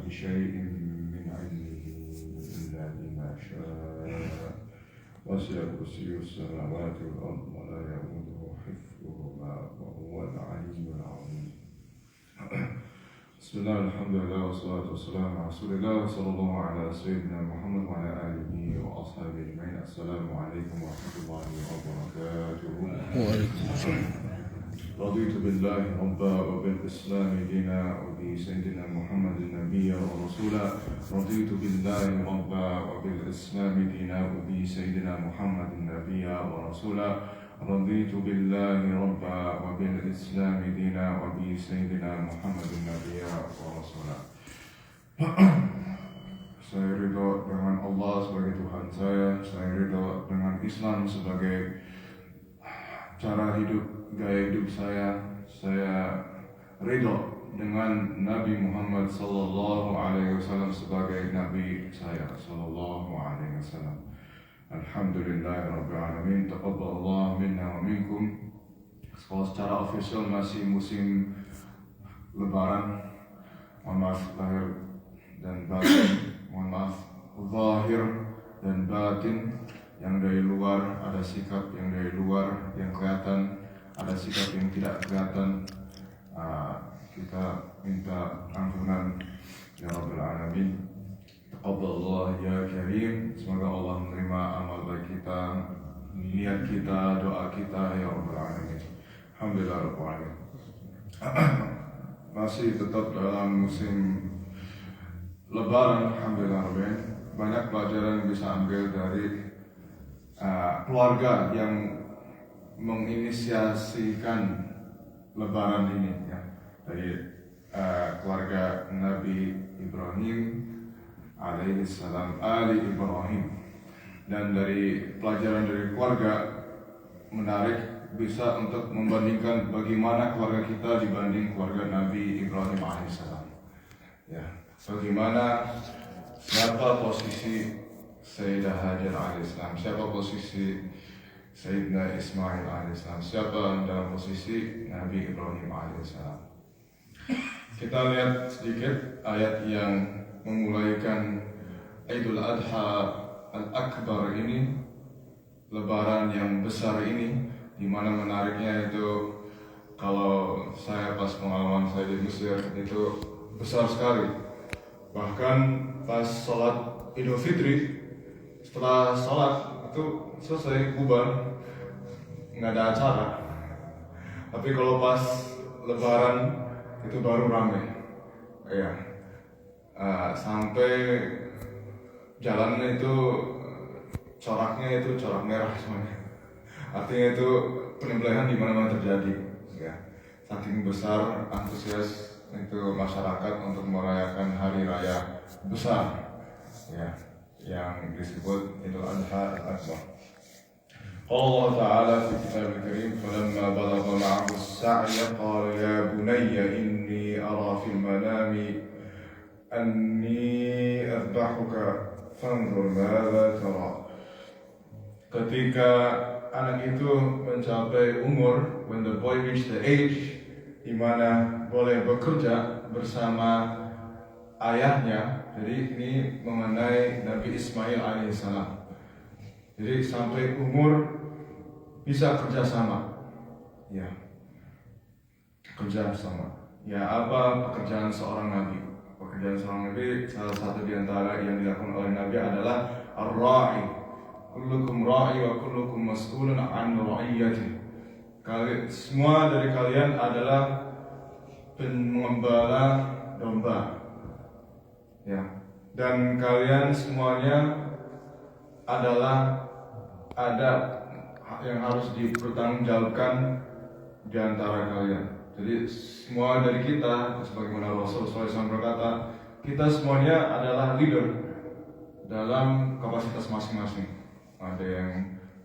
بشيء من علمه إلا بما شاء وسع كرسيه السماوات والأرض ولا يؤوده حفظهما وهو العلي العظيم. بسم الله الحمد لله والصلاة والسلام على رسول الله صلى الله على سيدنا محمد وعلى آله وأصحابه أجمعين. السلام عليكم ورحمة الله وبركاته. وعليكم السلام. رضيت بالله ربا وبالإسلام دينا وبسيدنا محمد نبيا ورسولا. رضيت بالله ربا وبالإسلام دينا وبسيدنا محمد نبيا ورسولا. رضيت بالله ربا وبالإسلام دينا وبسيدنا محمد نبيا ورسولا. Saya ridho dengan Allah sebagai Tuhan saya ridho dengan Islam sebagai cara hidup, gaya hidup saya ridho dengan Nabi Muhammad sallallahu alaihi wasallam sebagai nabi saya sallallahu alaihi wasallam. Alhamdulillahirabbil alamin. Taqabbalallahu minna wa minkum. Secara official masih musim lebaran. Mohon maaf lahir dan batin, mohon maaf zahir dan batin. Yang dari luar ada sikap yang dari luar yang kelihatan, ada sikap yang tidak kelihatan. Kita minta ampunan ya Rabbal Alamin. Taqabbalallah ya Karim. Semoga Allah menerima amal baik kita, niat kita, doa kita ya Rabbal Alamin. Alhamdulillah Rabbil Alamin. Masih tetap dalam musim Lebaran, alhamdulillah Rabbil Alamin. Banyak pelajaran yang bisa ambil dari keluarga yang menginisiasikan Lebaran ini ya. Dari keluarga Nabi Ibrahim alaihi salam, Ali Ibrahim. Dan dari pelajaran dari keluarga menarik bisa untuk membandingkan bagaimana keluarga kita dibanding keluarga Nabi Ibrahim alaihi salam. Ya, bagaimana, siapa posisi Sayyidah Hajar alaihissalam, siapa posisi Sayyidina Ismail alaihissalam, siapa dalam posisi Nabi Ibrahim alaihissalam. Kita lihat sedikit ayat yang memulaikan Idul Adha Al-Akbar ini, Lebaran yang besar ini, di mana menariknya itu kalau saya pas pengalaman saya di Mesir itu besar sekali. Bahkan pas sholat Idul Fitri, setelah sholat itu selesai bubar, nggak ada acara. Tapi kalau pas Lebaran itu baru ramai, ya. Sampai jalannya itu coraknya itu corak merah semuanya. Artinya itu penyembelihan di mana-mana terjadi, ya. Saking besar antusias itu masyarakat untuk merayakan hari raya besar, ya, yang disebut Idul Adha Al-Akbar. Allah Ta'ala fi kitab al-Karim, falamma balagha ma'ahu as-sa'ya qala ya bunayya inni ara fil manami anni adbahuka fanzur madza tara. Ketika anak itu mencapai umur, when the boy reached the age di mana boleh bekerja bersama ayahnya. Jadi ini mengenai Nabi Ismail alaihissalam. Jadi sampai umur bisa kerjasama, ya, kerjasama. Ya, apa pekerjaan seorang nabi? Pekerjaan seorang nabi, salah satu di antara yang dilakukan oleh nabi adalah ar-ra'i. Kullukum ra'i wa kullukum mas'ulun 'an ra'iyyati. Semua dari kalian adalah pengembala domba. Ya. Dan kalian semuanya adalah ada yang harus dipertanggungjawabkan di antara kalian. Jadi semua dari kita, sebagaimana Rasulullah SAW berkata, kita semuanya adalah leader dalam kapasitas masing-masing. Ada yang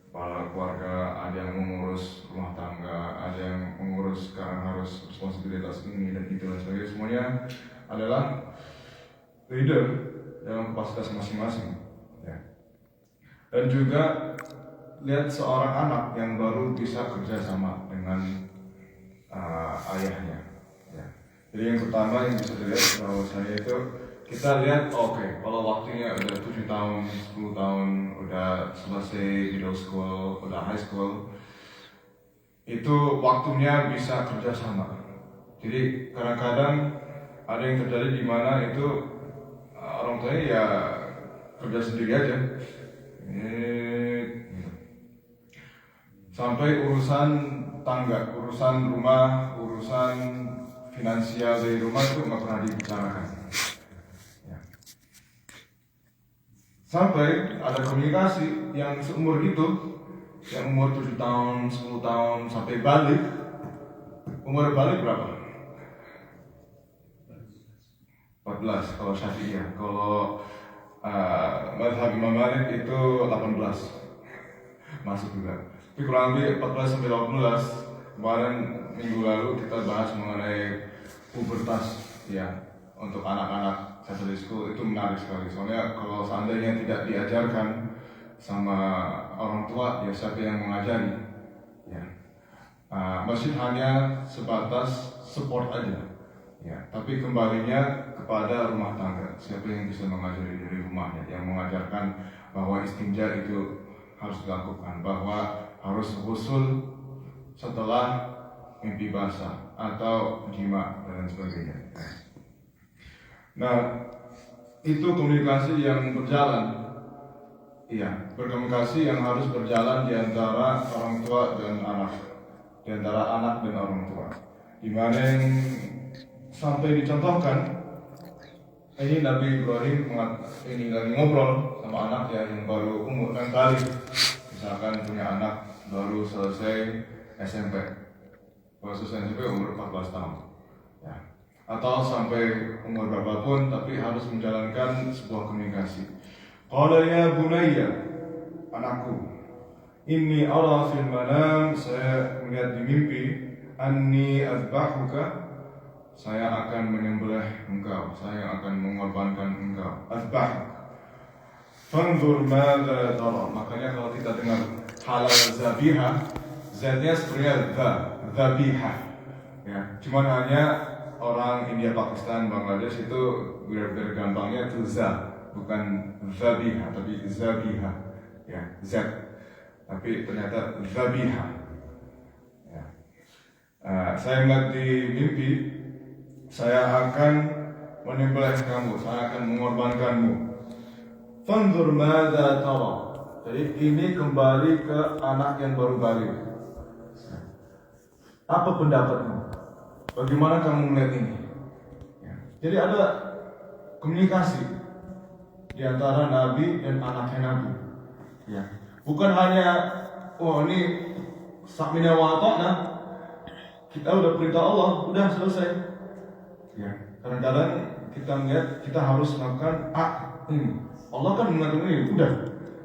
kepala keluarga, ada yang mengurus rumah tangga, ada yang mengurus sekarang harus responsibilitas ini dan itu dan sebagainya. Semuanya adalah leader dalam kapasitas masing-masing. Ya. Dan juga lihat seorang anak yang baru bisa kerjasama dengan ayahnya. Ya. Jadi yang pertama yang bisa dilihat bahwasanya itu kita lihat, oke, kalau waktunya udah 7 tahun, 10 tahun, udah selesai middle school, udah high school, itu waktunya bisa kerjasama. Jadi kadang-kadang ada yang terjadi di mana itu orang tuanya ya kerja sendiri aja. Sampai urusan tangga, urusan rumah, urusan finansial dari rumah itu nggak pernah dibicarakan. Ya. Sampai ada komunikasi yang seumur itu, yang umur 7 tahun, 10 tahun, sampai balik. Umur balik berapa? 14 kalau Syafi'iyah. Kalau mazhab Imam Malik itu 18 masuk juga. Tapi kurang lebih 14 sampai 18. Kemarin minggu lalu kita bahas mengenai pubertas, ya, untuk anak-anak Catholic school. Itu menarik sekali. Soalnya kalau seandainya tidak diajarkan sama orang tua, ya siapa yang mengajari? Ya. Masjid hanya sebatas support aja. Ya, tapi kembalinya kepada rumah tangga. Siapa yang bisa mengajari dari rumahnya, yang mengajarkan bahwa istinja itu harus dilakukan, bahwa harus ghusl setelah mimpi basah atau jima dan sebagainya. Nah, itu komunikasi yang berjalan. Iya, berkomunikasi yang harus berjalan di antara orang tua dan anak, di antara anak dan orang tua. Di mana yang sampai dicontohkan, ini Nabi Ibrahim ini lagi ngobrol sama anak ya yang baru umur kali, misalkan punya anak baru selesai SMP, baru selesai SMP umur 14 tahun, ya, atau sampai umur berapapun, tapi harus menjalankan sebuah komunikasi. Qala ya bunayya, anakku, inni ara fil manam, saya melihat di mimpi, anni adbahuka, saya akan menyembelih engkau, saya akan mengorbankan engkau. Adbah. Fanzur madza tara. Makanya kalau kita dengar halal zabiha, zatnya sebenarnya zabiha. Ya, cuman hanya orang India, Pakistan, Bangladesh itu biar gampangnya itu za, bukan zabiha, tapi zabiha. Ya, zat. Tapi ternyata zabiha. Ya. Saya melihat di mimpi, saya akan menyembelih kamu, saya akan mengorbankanmu. Fanzur madza tara. Jadi ini kembali ke anak yang baru balik. Apa pendapatmu? Bagaimana kamu melihat ini? Ya. Jadi ada komunikasi di antara Nabi dan anaknya Nabi. Ya. Bukan hanya, oh ini sakmina wa ta'na, kita udah perintah Allah, udah selesai. Ya, kadang-kadang kita melihat kita harus melakukan ini. Allah kan mengatakan ini, udah.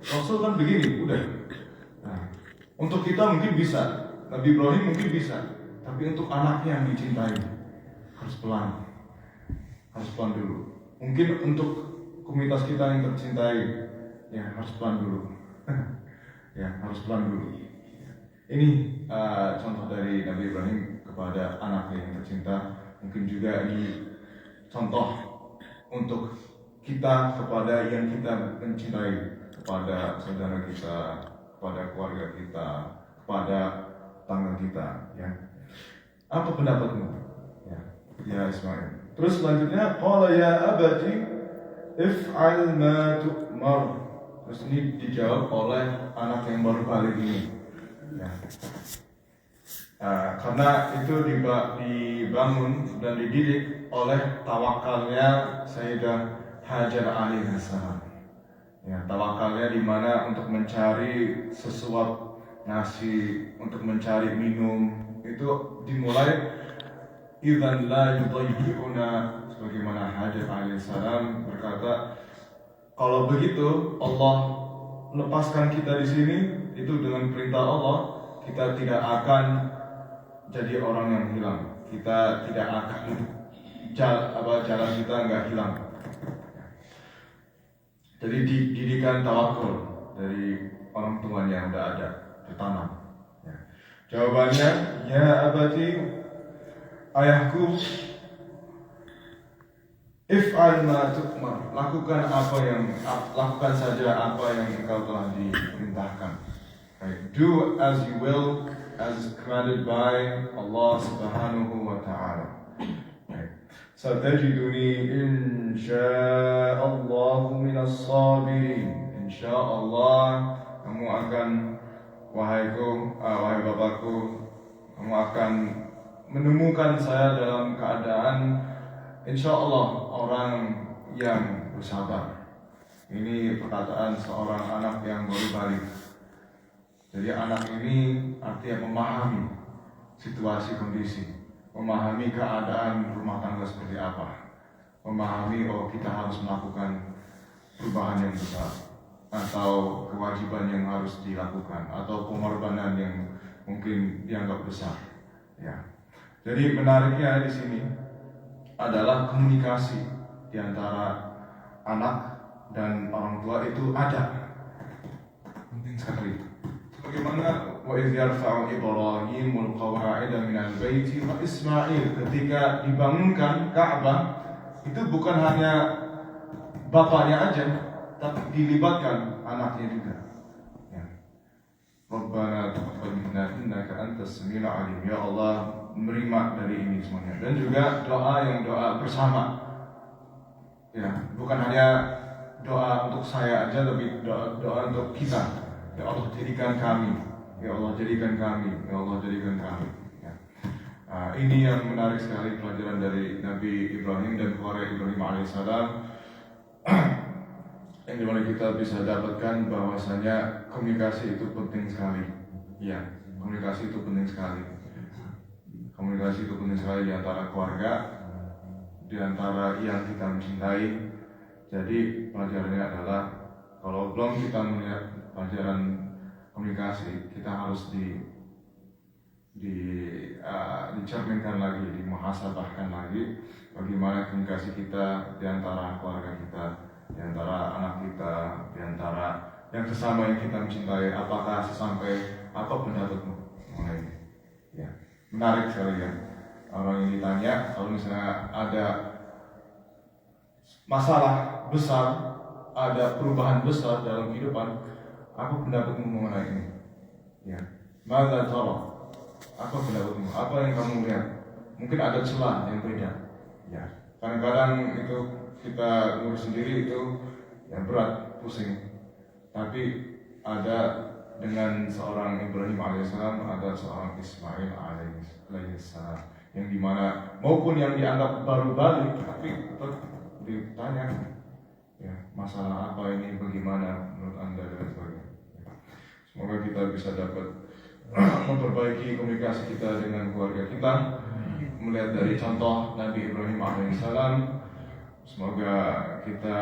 Rasul kan begini, udah. Nah, untuk kita mungkin bisa, Nabi Ibrahim mungkin bisa, tapi untuk anaknya yang dicintai harus pelan dulu. Mungkin untuk komunitas kita yang tercintai, ya harus pelan dulu. Ya harus pelan dulu. Ini contoh dari Nabi Ibrahim kepada anaknya yang tercinta. Mungkin juga ini contoh untuk kita kepada yang kita mencintai, kepada saudara kita, kepada keluarga kita, kepada tangga kita. Ya, apa pendapatmu? Ya Ismail. Terus selanjutnya, qala ya abati if'al ma tu'mar. Terus ini dijawab oleh anak yang baru balik ini. Ya. Karena itu dibangun dan dididik oleh tawakalnya Sayyidah Hajar alaihissalam. Ya, tawakalnya di mana untuk mencari sesuap nasi, untuk mencari minum itu dimulai idzan la yudayyi'una, sebagaimana Hajar alaihissalam berkata, kalau begitu Allah lepaskan kita di sini itu dengan perintah Allah, kita tidak akan jadi orang yang hilang. Kita tidak akan jalan kita nggak hilang. Jadi didikan tawakul dari orang tuanya yang udah ada, ditanam. Ya. Jawabannya, ya abati, ayahku, if'al ma tu'mar, lakukan saja apa yang engkau telah diperintahkan. Right. Do as you will, as commanded by Allah Subhanahu wa Ta'ala. Satajiduni insya'allahu minas sabirin. Insya'allah kamu akan, wahai bapakku, kamu akan menemukan saya dalam keadaan insya'allah orang yang bersabar. Ini perkataan seorang anak yang baru balik. Jadi anak ini artinya memahami situasi kondisi, memahami keadaan rumah tangga seperti apa, memahami kita harus melakukan perubahan yang besar, atau kewajiban yang harus dilakukan, atau pengorbanan yang mungkin dianggap besar. Ya. Jadi menariknya di sini adalah komunikasi di antara anak dan orang tua itu ada, penting sekali. Bagaimana wa idh yarfa'u Ibrahimul qawa'ida minal baiti wa Ismail, ketika dibangunkan Ka'bah itu bukan hanya bapaknya aja, tapi dilibatkan anaknya juga. Ya. Rabbana taqabbal minna innaka antas samiul alim. Ya Allah, menerima dari ini semuanya. Dan juga doa bersama. Ya, bukan hanya doa untuk saya aja, tapi doa untuk kita. Ya Allah, jadikan kami. Ya Allah, jadikan kami. Ya Allah, jadikan kami. Ya. Ini yang menarik sekali, pelajaran dari Nabi Ibrahim dan keluarga Ibrahim alaihissalam, yang dimana kita bisa dapatkan bahwasanya komunikasi itu penting sekali. Ya, komunikasi itu penting sekali. Komunikasi itu penting sekali di antara keluarga, di antara yang kita mencintai. Jadi pelajarannya adalah, kalau belum kita melihat pelajaran komunikasi, kita harus dicerminkan lagi, dimuhasabahkan lagi bagaimana komunikasi kita di antara keluarga kita, di antara anak kita, di antara yang sesama yang kita mencintai. Apakah sesampai apa pendapatmu mengenai ini? Ya, menarik sekali ya. Orang yang ditanya, kalau misalnya ada masalah besar, ada perubahan besar dalam kehidupan, apa pendapatmu mengenai ini? Ya, maka tolong, apa pendapatmu? Apa yang kamu lihat? Mungkin ada celah yang beda. Ya, kadang-kadang itu kita ngurus sendiri itu ya berat, pusing. Tapi ada dengan seorang Ibrahim alaihissalam, ada seorang Ismail alaihissalam, yang dimana maupun yang dianggap baru balik, tapi tetap ditanya, ya masalah apa ini, bagaimana menurut Anda dan sebagainya. Semoga kita bisa dapat memperbaiki komunikasi kita dengan keluarga kita, melihat dari contoh Nabi Ibrahim alaihissalam. Semoga kita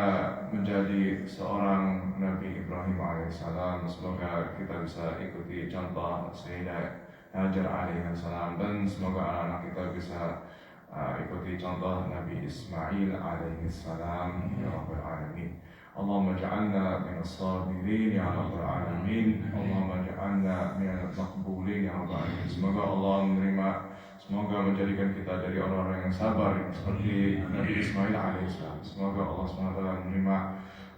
menjadi seorang Nabi Ibrahim alaihissalam. Semoga kita bisa ikuti contoh Sayyidah Hajar alaihissalam, dan semoga anak-anak kita bisa ikuti contoh Nabi Ismail alaihi salam ya Rabbal Alamin. Allahumma ja'alna min as-sabirin ya Rabbal Alamin. Allahumma ja'alna min al-maqbulin ya Rabbal Alamin. Semoga Allah menerima, semoga menjadikan kita dari orang-orang yang sabar seperti Nabi Ismail alaihissalam. Semoga Allah SWT menerima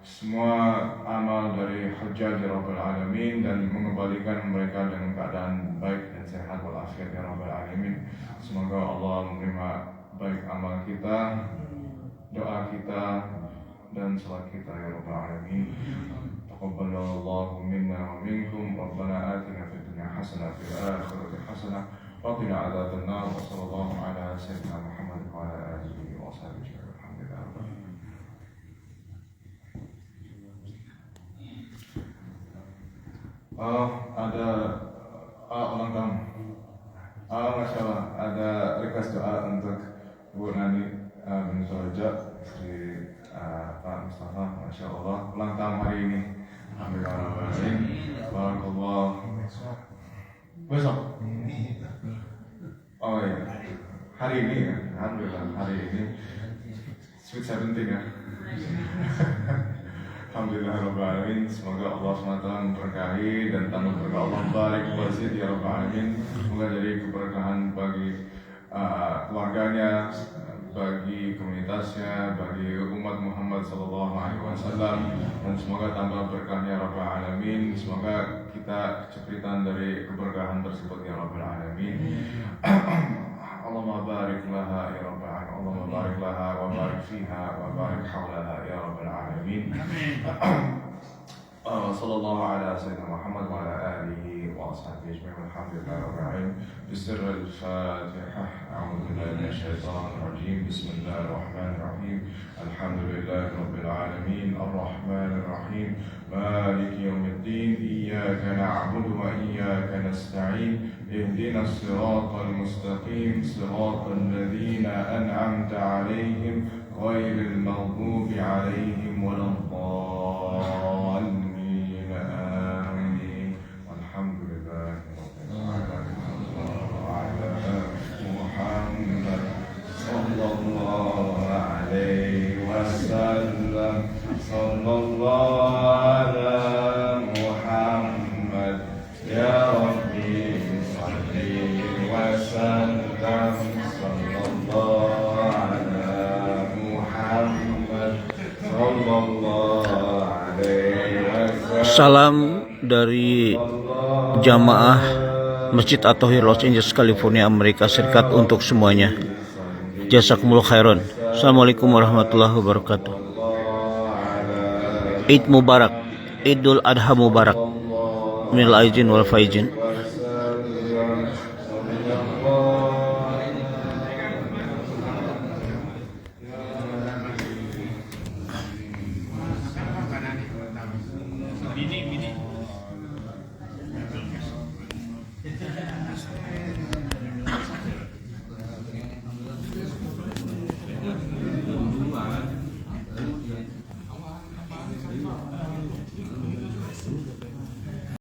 semua amal dari hujjaj ya Rabbal Alamin dan mengembalikan mereka dengan keadaan baik dan sehat walafiat ya Rabbal Alamin. Semoga Allah menerima baik amal kita, doa kita dan salat kita ya Rabbal Alamin. Taqabbalallahu minna wa minkum. Rabbana atina fid dunya hasanah fil akhirati hasanah wa qina adzabannar. Wa sallallahu ala sayyidina Muhammad wa ala alihi wa sahbihi. Alhamdulillah. Ada ulang tahun. Masya Allah, ada request doa untuk Bu Nani bin Soja, istri Pak Mustafa. Masya Allah, ulang tahun hari ini. Alhamdulillah. Barakallah. Besok. Oh iya, hari ini ya. Alhamdulillah, hari ini. Sweet 17 ya. Alhamdulillah Rabbil Alamin. Semoga Allah SWT memberkahi dan tambah berkah. Allah barik wazid ya Rabbil Alamin. Semoga jadi keberkahan bagi keluarganya, bagi komunitasnya, bagi umat Muhammad SAW, dan semoga tambah berkahnya Rabbil Alamin. Semoga kita kesulitan dari keberkahan tersebut ya Rabbil Alamin. Allahumma barik laha ya Rabbal Alamin. Allahumma barik laha wa barik fiha wa barik hawlaha ya Rabbal Alamin. Sallallahu ala sayyidina Muhammad wa ala alihi wa ashabihi ajma'in. Alhamdulillah rabbil alamin. Bisirr al-Fatihah. A'udzu billahi minasy syaithanir rajim. Bismillahirrahmanirrahim. Alhamdulillahi rabbil alamin. Arrahmanir rahim. Maliki yaumiddin. Iyyaka na'budu wa iyyaka nasta'in. اهدنا الصراط المستقيم صراط الذين أنعمت عليهم غير المغضوب عليهم ولا الضالين آمين والحمد لله رب العالمين وعلى محمد صلى الله عليه وسلم صلى الله على محمد يا ربي Salam dari jamaah Masjid At-Tahir Los Angeles, California, Amerika Serikat untuk semuanya. Jazakumullah khairan. Assalamualaikum warahmatullahi wabarakatuh. Eid Mubarak, Idul Adha Mubarak. Minal aizin wal faizin.